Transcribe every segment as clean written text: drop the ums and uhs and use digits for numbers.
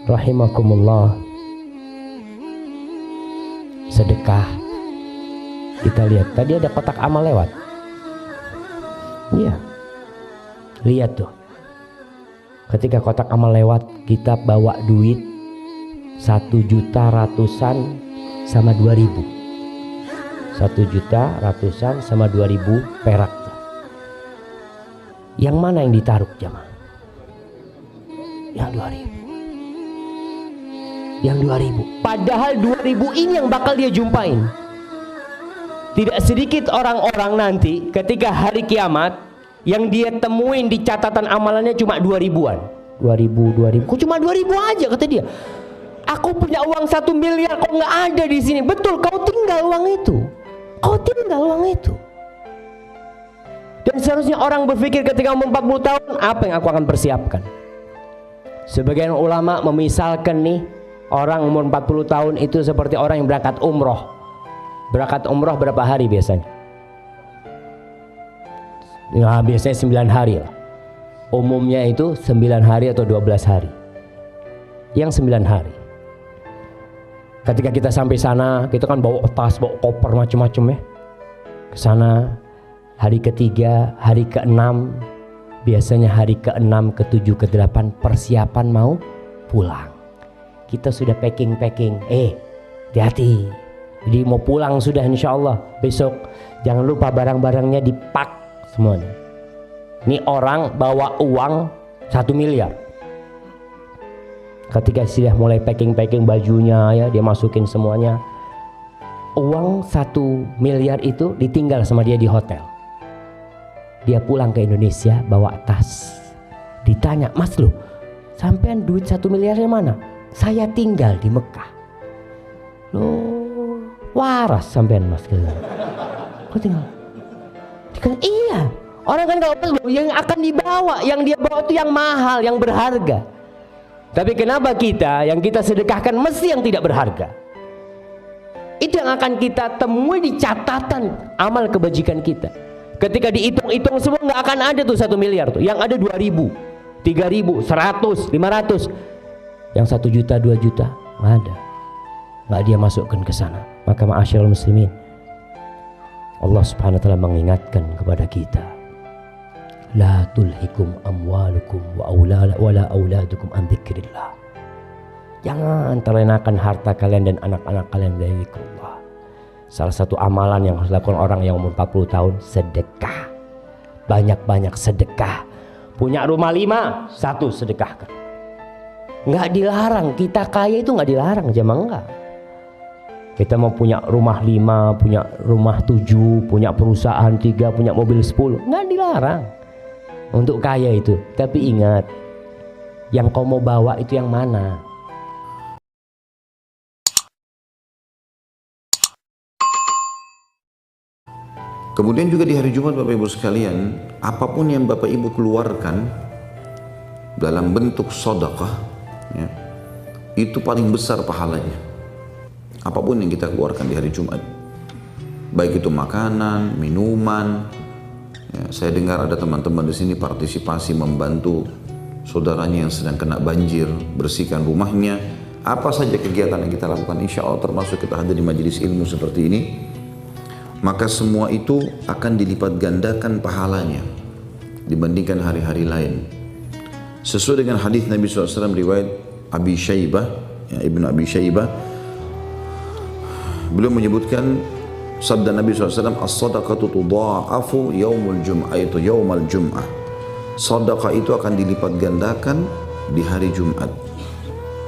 rahimakumullah, sedekah. Kita lihat tadi ada kotak amal lewat. Iya, lihat tuh, ketika kotak amal lewat, kita bawa duit 1 juta ratusan sama 2.000. 1 juta ratusan sama 2.000 perak. Yang mana yang ditaruh jamaah? Yang 2.000. Yang 2.000. Padahal 2.000 ini yang bakal dia jumpain. Tidak sedikit orang-orang nanti ketika hari kiamat yang dia temuin di catatan amalannya cuma 2.000-an. 2.000. Kok cuma 2.000 aja kata dia? Aku punya uang 1 miliar kok nggak ada di sini. Betul, kau tinggal uang itu. Kau tinggal uang itu. Dan seharusnya orang berpikir ketika umur 40 tahun, apa yang aku akan persiapkan? Sebagian ulama memisalkan nih, orang umur 40 tahun itu seperti orang yang berangkat umroh. Berangkat umroh berapa hari biasanya? Ya, biasanya 9 hari lah. Umumnya itu 9 hari atau 12 hari. Yang 9 hari. Ketika kita sampai sana, kita kan bawa tas, bawa koper macam-macam ya. Ke sana hari ketiga, hari ke-6, biasanya hari ke-6, ke-7, ke-8 persiapan mau pulang. Kita sudah packing. Hati-hati. Jadi mau pulang sudah, insya Allah besok. Jangan lupa barang-barangnya dipak semuanya. Ini orang bawa uang 1 miliar. Ketika sudah mulai packing bajunya ya, dia masukin semuanya. Uang 1 miliar itu ditinggal sama dia di hotel. Dia pulang ke Indonesia bawa tas. Ditanya, "Mas loh, sampean duit 1 miliarnya mana?" "Saya tinggal di Mekah." "Loh, waras sampean mas." Kau tinggal. Iya, orang kan kalau yang akan dibawa, yang dia bawa itu yang mahal, yang berharga. Tapi kenapa kita yang kita sedekahkan mesti yang tidak berharga? Itu yang akan kita temui di catatan amal kebajikan kita. Ketika dihitung-hitung semua nggak akan ada tuh 1 miliar tuh. Yang ada 2.000, 3.000, 100, 500. Yang 1 juta, 2 juta nggak ada. Nggak dia masukkan ke sana. Maka ma'asyiral muslimin, Allah subhanahu wa ta'ala mengingatkan kepada kita, la tulhikum amwalukum wala auladukum an dzikrillah. Jangan terlenakan harta kalian dan anak-anak kalian dari zikrullah. Salah satu amalan yang harus dilakukan orang yang umur 40 tahun, sedekah. Banyak-banyak sedekah. Punya rumah 5, 1 sedekahkan. Nggak dilarang, kita kaya itu nggak dilarang, jemaah enggak. Kita mau punya rumah 5, punya rumah 7, punya perusahaan 3, punya mobil 10, nggak dilarang untuk kaya itu. Tapi ingat, yang kau mau bawa itu yang mana? Kemudian juga di hari Jumat Bapak Ibu sekalian, apapun yang Bapak Ibu keluarkan dalam bentuk sedekah ya, itu paling besar pahalanya. Apapun yang kita keluarkan di hari Jumat, baik itu makanan, minuman. Ya, saya dengar ada teman-teman di sini partisipasi membantu saudaranya yang sedang kena banjir, bersihkan rumahnya. Apa saja kegiatan yang kita lakukan, insya Allah termasuk kita hadir di majelis ilmu seperti ini, maka semua itu akan dilipat gandakan pahalanya dibandingkan hari-hari lain. Sesuai dengan hadis Nabi SAW riwayat Abi Syaibah, ya, Ibnu Abi Syaibah, beliau menyebutkan sabda Nabi SAW, as-sadaqatu tudha'afu yaumul jum'ah, itu yaumal jum'ah. Sedekah itu akan dilipat gandakan di hari Jumat.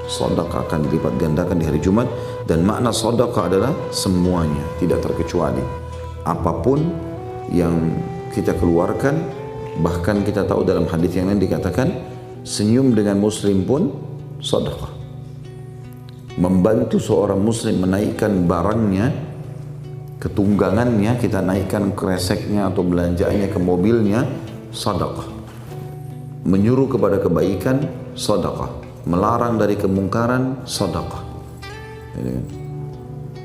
Sedekah akan dilipat gandakan di hari Jumat, dan makna sedekah adalah semuanya, tidak terkecuali. Apapun yang kita keluarkan, bahkan kita tahu dalam hadis yang lain dikatakan senyum dengan muslim pun sedekah. Membantu seorang muslim menaikkan barangnya, ketunggangannya, kita naikkan kreseknya atau belanjaannya ke mobilnya, sedekah. Menyuruh kepada kebaikan, sedekah. Melarang dari kemungkaran, sedekah.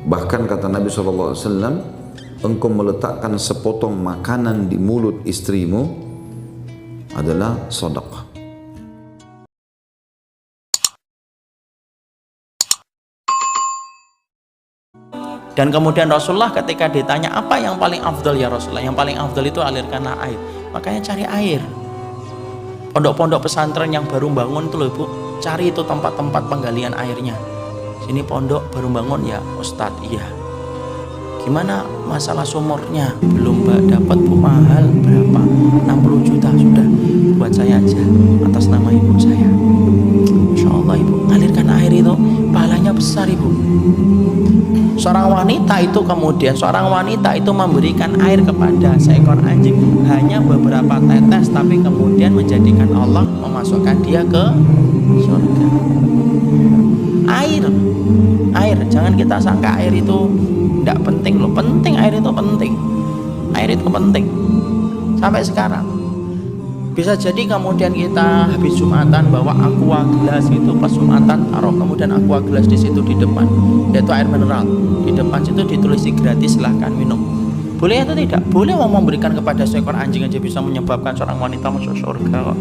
Bahkan kata Nabi SAW, engkau meletakkan sepotong makanan di mulut istrimu adalah sedekah. Dan kemudian Rasulullah ketika ditanya apa yang paling afdal ya Rasulullah, yang paling afdal itu alirkanlah air. Makanya cari air. Pondok-pondok pesantren yang baru bangun itu loh Bu, cari itu tempat-tempat penggalian airnya. Sini pondok baru bangun ya Ustadz, iya. Gimana masalah sumurnya? Belum Mbak, dapat Bu, mahal berapa? 60 juta sudah, buat saya aja atas nama ibu saya. Insya Allah Ibu, alirkan air itu pahalanya besar Ibu. Seorang wanita itu memberikan air kepada seekor anjing hanya beberapa tetes, tapi kemudian menjadikan Allah memasukkan dia ke surga. Air, jangan kita sangka air itu tidak penting loh. Penting, air itu penting. Air itu penting. Sampai sekarang bisa jadi kemudian kita habis Jumatan bawa aqua gelas itu, pas Jumatan taruh kemudian aqua gelas di situ di depan, yaitu air mineral. Di depan situ ditulis gratis, silahkan minum. Boleh atau tidak? Boleh. Mau memberikan kepada seekor anjing aja bisa menyebabkan seorang wanita masuk surga kok.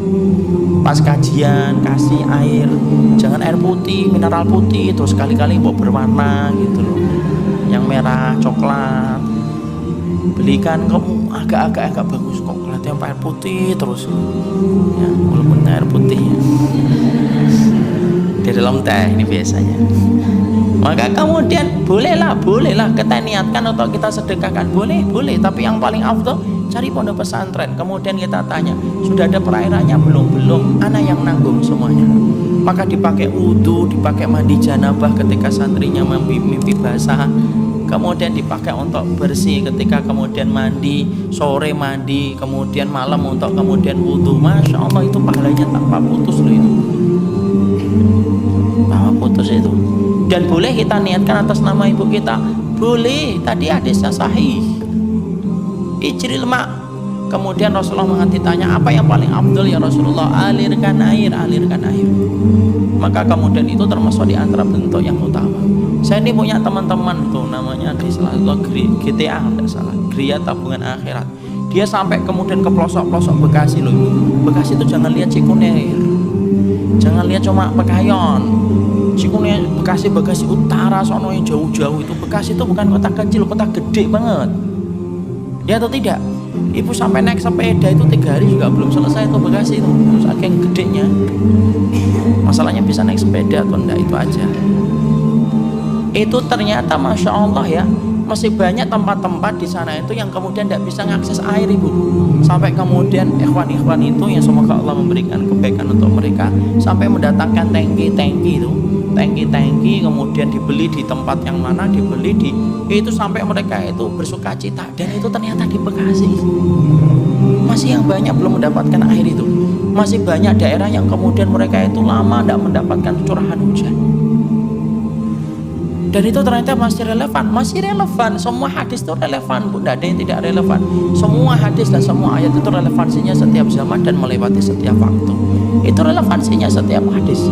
Pas kajian kasih air, jangan air putih, mineral putih terus kali-kali mau berwarna gitu loh, yang merah coklat. Belikan kamu agak bagus kok, kelihatan air putih terus ya, walaupun air putih ya. Di dalam teh ini biasanya. Maka kemudian bolehlah kita niatkan atau kita sedekahkan, boleh, tapi yang paling afdal cari pondok pesantren, kemudian kita tanya sudah ada perairannya belum, ana yang nanggung semuanya. Maka dipakai wudu, dipakai mandi janabah ketika santrinya mimpi basah, kemudian dipakai untuk bersih ketika kemudian mandi, sore mandi, kemudian malam untuk kemudian wudu. Masya Allah, itu pahalanya tanpa putus loh itu, tanpa putus itu. Dan boleh kita niatkan atas nama ibu kita, boleh. Tadi hadisnya sahih, ijril ma. Kemudian Rasulullah mengganti tanya apa yang paling afdal ya Rasulullah, alirkan air. Maka kemudian itu termasuk di antara bentuk yang utama. Saya ini punya teman-teman tuh, namanya di GTA tidak salah, Gria Tabungan Akhirat. Dia sampai kemudian ke pelosok-pelosok Bekasi loh. Bekasi itu jangan lihat Cikunir, jangan lihat cuma Pekayon. Cikunir, Bekasi utara sono yang jauh-jauh itu. Bekasi itu bukan kota kecil, kota gede banget. Ya atau tidak? Ibu sampai naik sepeda itu 3 hari juga belum selesai itu Bekasi itu, saking gedenya. Masalahnya bisa naik sepeda atau enggak, itu aja. Itu ternyata Masya Allah ya, masih banyak tempat-tempat di sana itu yang kemudian tidak bisa mengakses air Ibu. Sampai kemudian ikhwan-ikhwan itu yang semoga Allah memberikan kebaikan untuk mereka, sampai mendatangkan tangki-tangki itu, tangki-tangki kemudian dibeli di tempat yang mana, dibeli di itu, sampai mereka itu bersuka cita. Dan itu ternyata di Bekasi masih yang banyak belum mendapatkan air itu. Masih banyak daerah yang kemudian mereka itu lama tidak mendapatkan curahan hujan. Dan itu ternyata masih relevan. Semua hadis itu relevan Bu, tidak ada yang tidak relevan. Semua hadis dan semua ayat itu relevansinya setiap zaman dan melewati setiap waktu. Itu relevansinya setiap hadis.